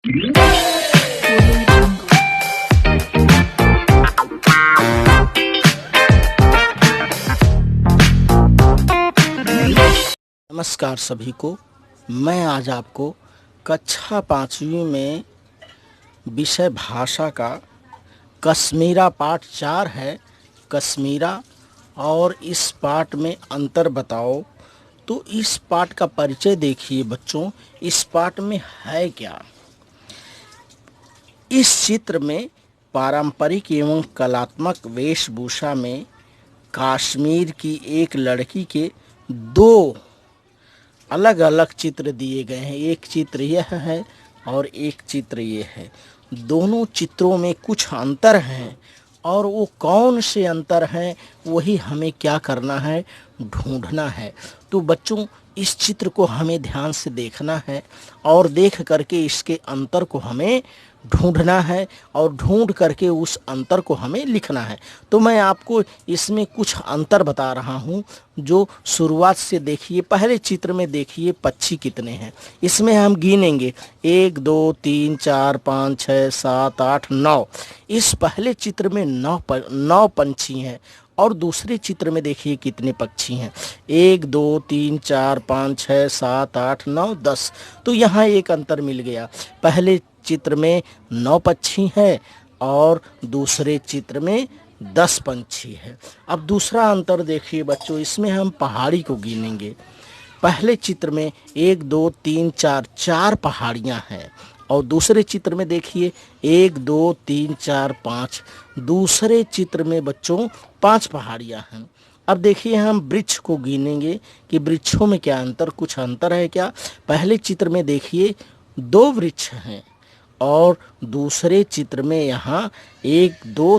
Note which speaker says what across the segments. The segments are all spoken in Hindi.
Speaker 1: नमस्कार सभी को। मैं आज आपको कक्षा 5वीं में विषय भाषा का कश्मीरा पाठ 4 है, कश्मीरा, और इस पाठ में अंतर बताओ। तो इस पाठ का परिचय देखिए बच्चों, इस पाठ में है क्या। इस चित्र में पारंपरिक एवं कलात्मक वेशभूषा में कश्मीर की एक लड़की के दो अलग अलग चित्र दिए गए हैं। एक चित्र यह है और एक चित्र ये है। दोनों चित्रों में कुछ अंतर हैं और वो कौन से अंतर हैं वही हमें क्या करना है, ढूंढना है। तो बच्चों इस चित्र को हमें ध्यान से देखना है और देख करके इसके अंतर को हमें ढूंढना है और ढूंढ करके उस अंतर को हमें लिखना है। तो मैं आपको इसमें कुछ अंतर बता रहा हूं। जो शुरुआत से देखिए, पहले चित्र में देखिए पक्षी कितने हैं। इसमें हम गिनेंगे 1 2 3 4 5 6 7 8 9। इस पहले चित्र में 9 पंछी हैं और दूसरे चित्र में देखिए कितने पक्षी हैं। 1 2 3 4 5 6 7 8 9 10। तो यहाँ एक अंतर मिल गया। पहले चित्र में 9 पक्षी हैं और दूसरे चित्र में 10 पंछी है। अब दूसरा अंतर देखिए बच्चों, इसमें हम पहाड़ी को गिनेंगे। पहले चित्र में 1 2 3 4 पहाड़ियाँ हैं और दूसरे चित्र में देखिए 1 2 3 4 5। दूसरे चित्र में बच्चों 5 पहाड़ियाँ हैं। अब देखिए हम वृक्ष को गिनेंगे कि वृक्षों में क्या अंतर, कुछ अंतर है क्या। पहले चित्र में देखिए 2 वृक्ष हैं और दूसरे चित्र में यहाँ 1 2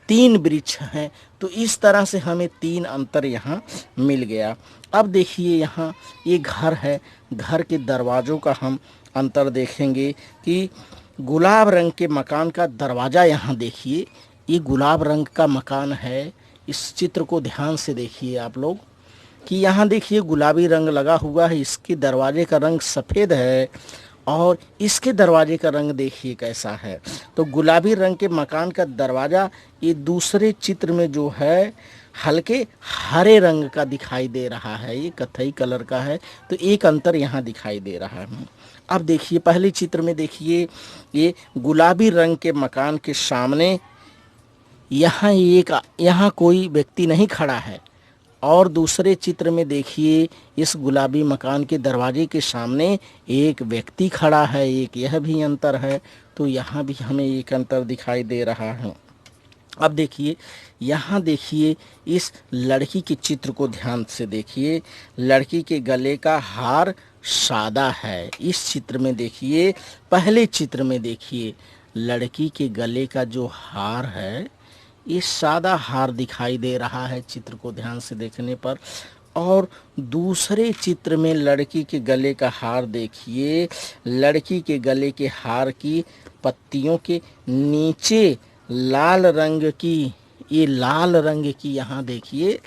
Speaker 1: 3 वृक्ष हैं। तो इस तरह से हमें 3 अंतर यहाँ मिल गया। अब देखिए यहाँ ये घर है, घर के दरवाज़ों का हम अंतर देखेंगे कि गुलाब रंग के मकान का दरवाज़ा यहाँ देखिए, ये गुलाब रंग का मकान है। इस चित्र को ध्यान से देखिए आप लोग कि यहाँ देखिए गुलाबी रंग लगा हुआ है, इसके दरवाजे का रंग सफ़ेद है और इसके दरवाजे का रंग देखिए कैसा है। तो गुलाबी रंग के मकान का दरवाज़ा ये दूसरे चित्र में जो है हल्के हरे रंग का दिखाई दे रहा है, ये कथई कलर का है। तो एक अंतर यहाँ दिखाई दे रहा है। अब देखिए पहले चित्र में देखिए ये गुलाबी रंग के मकान के सामने यहाँ कोई व्यक्ति नहीं खड़ा है और दूसरे चित्र में देखिए इस गुलाबी मकान के दरवाजे के सामने एक व्यक्ति खड़ा है, एक यह भी अंतर है। तो यहाँ भी हमें एक अंतर दिखाई दे रहा है। अब देखिए यहाँ देखिए इस लड़की के चित्र को ध्यान से देखिए। लड़की के गले का हार सादा है। इस चित्र में देखिए, पहले चित्र में देखिए लड़की के गले का जो हार है ये सादा हार दिखाई दे रहा है चित्र को ध्यान से देखने पर। और दूसरे चित्र में लड़की के गले का हार देखिए, लड़की के गले के हार की पत्तियों के नीचे लाल रंग की, ये लाल रंग की यहाँ देखिए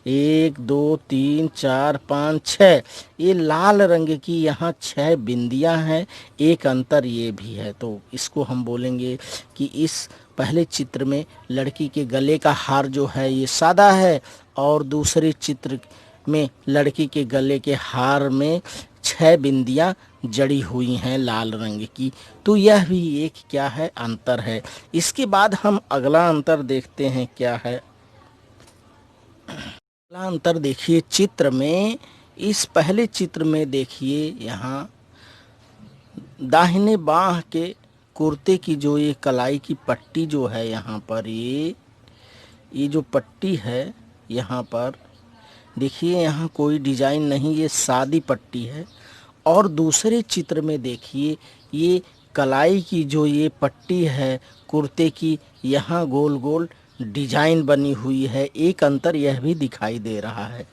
Speaker 1: 1 2 3 4 5 6, ये लाल रंग की यहाँ 6 बिंदियाँ हैं। एक अंतर ये भी है। तो इसको हम बोलेंगे कि इस पहले चित्र में लड़की के गले का हार जो है ये सादा है और दूसरे चित्र में लड़की के गले के हार में 6 बिंदियाँ जड़ी हुई हैं लाल रंग की। तो यह भी एक क्या है, अंतर है। इसके बाद हम अगला अंतर देखते हैं क्या है। अगला अंतर देखिए चित्र में, इस पहले चित्र में देखिए यहाँ दाहिने बाह के कुर्ते की जो ये कलाई की पट्टी जो है यहाँ पर ये जो पट्टी है यहाँ पर देखिए, यहाँ कोई डिजाइन नहीं, ये सादी पट्टी है। और दूसरे चित्र में देखिए ये कलाई की जो ये पट्टी है कुर्ते की, यहाँ गोल गोल डिजाइन बनी हुई है। एक अंतर यह भी दिखाई दे रहा है।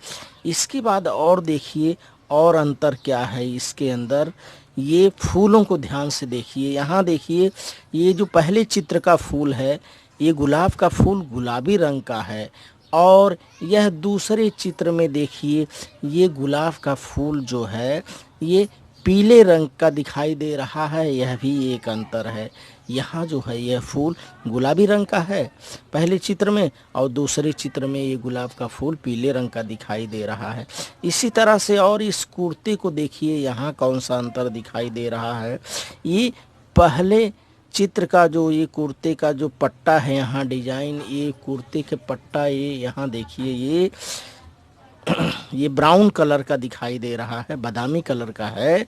Speaker 1: इसके बाद और देखिए और अंतर क्या है इसके अंदर, ये फूलों को ध्यान से देखिए। यहाँ देखिए ये जो पहले चित्र का फूल है ये गुलाब का फूल गुलाबी रंग का है और यह दूसरे चित्र में देखिए ये गुलाब का फूल जो है ये पीले रंग का दिखाई दे रहा है, यह भी एक अंतर है। यहाँ जो है यह फूल गुलाबी रंग का है पहले चित्र में, और दूसरे चित्र में ये गुलाब का फूल पीले रंग का दिखाई दे रहा है। इसी तरह से और इस कुर्ते को देखिए, यहाँ कौन सा अंतर दिखाई दे रहा है। ये पहले चित्र का जो ये कुर्ते का जो पट्टा है, यहाँ डिजाइन, ये कुर्ते के पट्टा, ये यहाँ देखिए ये ब्राउन कलर का दिखाई दे रहा है, बादामी कलर का है।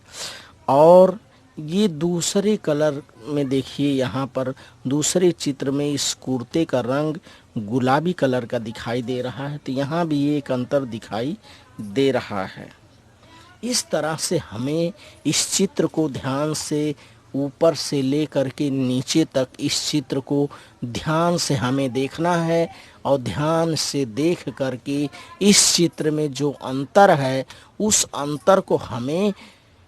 Speaker 1: और ये दूसरे कलर में देखिए, यहाँ पर दूसरे चित्र में इस कुर्ते का रंग गुलाबी कलर का दिखाई दे रहा है। तो यहाँ भी एक अंतर दिखाई दे रहा है। इस तरह से हमें इस चित्र को ध्यान से ऊपर से लेकर के नीचे तक इस चित्र को ध्यान से हमें देखना है, और ध्यान से देख करके इस चित्र में जो अंतर है उस अंतर को हमें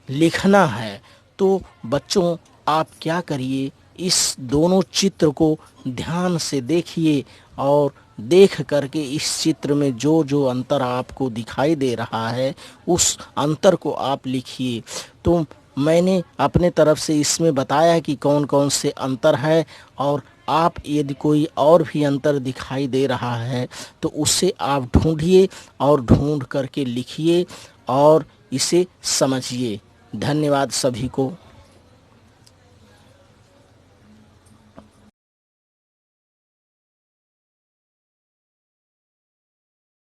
Speaker 1: लिखना है। तो बच्चों, आप क्या करिए, इस दोनों चित्र को ध्यान से देखिए और देख करके इस चित्र में जो जो अंतर आपको दिखाई दे रहा है उस अंतर को आप लिखिए। तो मैंने अपने तरफ से इसमें बताया कि कौन कौन से अंतर है, और आप यदि कोई और भी अंतर दिखाई दे रहा है तो उसे आप ढूंढिए और ढूंढ करके लिखिए और इसे समझिए। धन्यवाद सभी को।